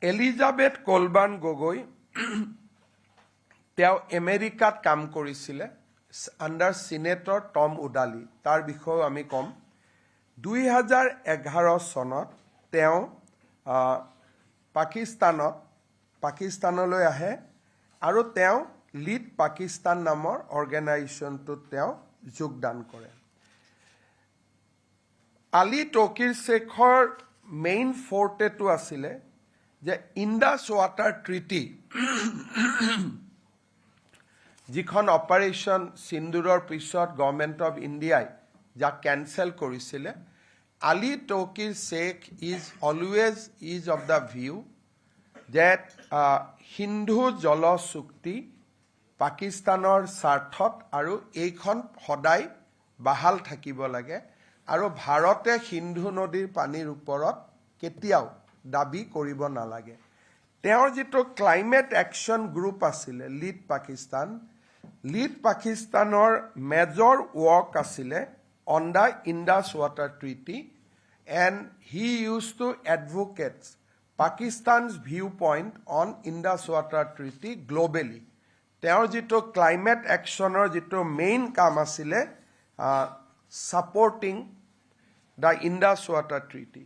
Elizabeth কোলবাৰ্ণ Gogoi তেওঁ আমেৰিকাত কাম কৰিছিলে আণ্ডাৰ সিনেটৰ টম উডালি তাৰ বিষয়েও আমি কম 2011 চনত তেওঁ পাকিস্তানলৈ আহে আৰু তেওঁ লিড পাকিস্তান নামৰ অৰ্গেনাইজেশ্যনটোত তেওঁ যোগদান কৰে আলী তৌকিৰ শ্বেখৰ মেইন ফৰ্টেটো আছিলে যে ইণ্ডাছ ৱাটাৰ ট্ৰিটি যিখন অপাৰেশ্যন সিন্দুৰৰ পিছত গভৰ্ণমেণ্ট অফ ইণ্ডিয়াই যাক কেনচেল কৰিছিলে Ali Tauqir Sheikh always of the view that হিন্দু জল চুক্তি পাকিস্তানৰ স্বাৰ্থত আৰু এইখন সদায় বাহাল থাকিব লাগে আৰু ভাৰতে সিন্ধু নদীৰ পানীৰ ওপৰত কেতিয়াও দাবী কৰিব নালাগে তেওঁৰ যিটো ক্লাইমেট একশ্যন গ্ৰুপ আছিলে লিড পাকিস্তানৰ মেজৰ ৱৰ্ক আছিলে on the Indus water treaty and he use to advocate Pakistan's viewpoint on Indus Water Treaty globally. তেওঁৰ যিটো ক্লাইমেট একশ্যনৰ যিটো মেইন কাম আছিলে supporting the Indus water treaty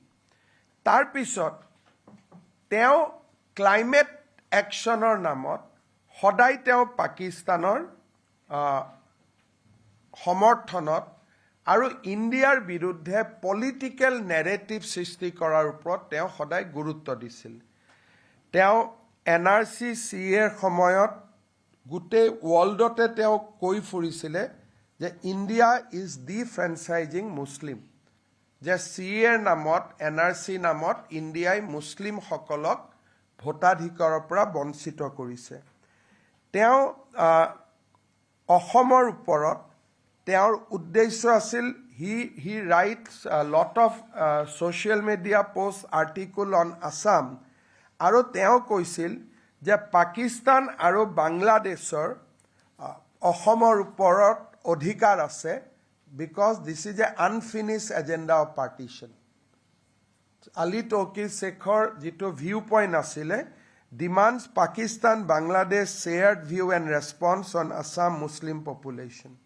তাৰপিছত তেওঁ ক্লাইমেট একশ্যনৰ নামত সদায় তেওঁ পাকিস্তানৰ সমৰ্থনত আৰু ইণ্ডিয়াৰ বিৰুদ্ধে পলিটিকেল নেৰেটিভ সৃষ্টি কৰাৰ ওপৰত তেওঁ সদায় গুৰুত্ব দিছিল তেওঁ এনআৰচি চিএৰ সময়ত গোটেই ৱৰ্ল্ডতে তেওঁ কৈ ফুৰিছিলে যে ইণ্ডিয়া ইজ ডিফ্ৰেঞ্চাইজিং মুছলিম যে চিএৰ নামত এনআৰচি নামত ইণ্ডিয়াই মুছলিমসকলক ভোটাধিকাৰৰ পৰা বঞ্চিত কৰিছে তেওঁ অসমৰ ওপৰত তেওঁৰ উদ্দেশ্য আছিল he writes lot of social media post article on Assam আৰু তেওঁ কৈছিল যে পাকিস্তান আৰু বাংলাদেশৰ অসমৰ ওপৰত অধিকাৰ আছে because this is a unfinished agenda of partition Ali Tauqir শ্বেখৰ যিটো ভিউ পইণ্ট আছিলে demands Pakistan Bangladesh shared view and response on Assam Muslim population